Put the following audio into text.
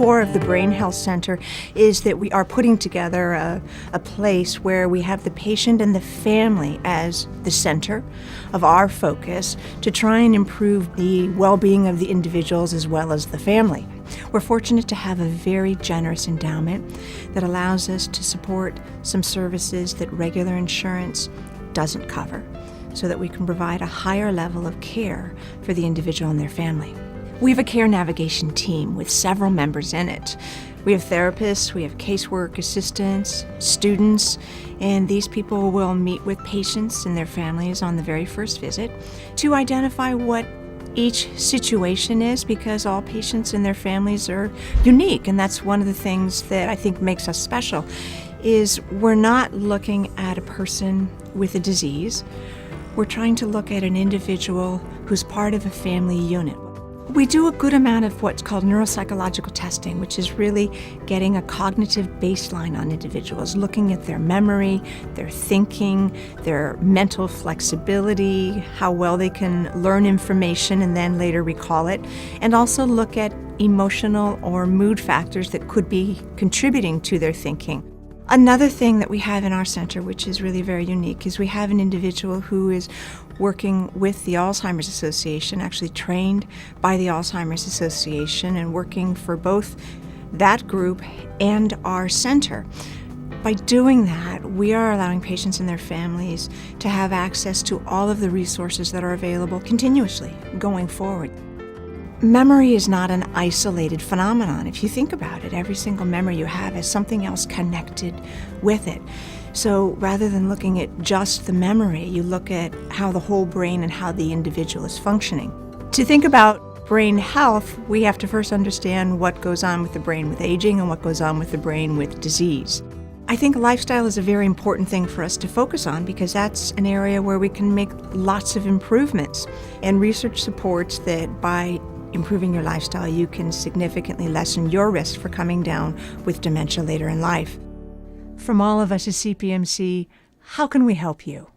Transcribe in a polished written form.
core of the Brain Health Center is that we are putting together a place where we have the patient and the family as the center of our focus to try and improve the well-being of the individuals as well as the family. We're fortunate to have a very generous endowment that allows us to support some services that regular insurance doesn't cover, so that we can provide a higher level of care for the individual and their family. We have a care navigation team with several members in it. We have therapists, we have casework assistants, students, and these people will meet with patients and their families on the very first visit to identify what each situation is, because all patients and their families are unique, and that's one of the things that I think makes us special, is we're not looking at a person with a disease. We're trying to look at an individual who's part of a family unit. We do a good amount of what's called neuropsychological testing, which is really getting a cognitive baseline on individuals, looking at their memory, their thinking, their mental flexibility, how well they can learn information and then later recall it, and also look at emotional or mood factors that could be contributing to their thinking. Another thing that we have in our center, which is really very unique, is we have an individual who is working with the Alzheimer's Association, actually trained by the Alzheimer's Association and working for both that group and our center. By doing that, we are allowing patients and their families to have access to all of the resources that are available continuously going forward. Memory is not an isolated phenomenon. If you think about it, every single memory you have has something else connected with it. So rather than looking at just the memory, you look at how the whole brain and how the individual is functioning. To think about brain health, we have to first understand what goes on with the brain with aging and what goes on with the brain with disease. I think lifestyle is a very important thing for us to focus on, because that's an area where we can make lots of improvements. And research supports that by improving your lifestyle, you can significantly lessen your risk for coming down with dementia later in life. From all of us at CPMC, how can we help you?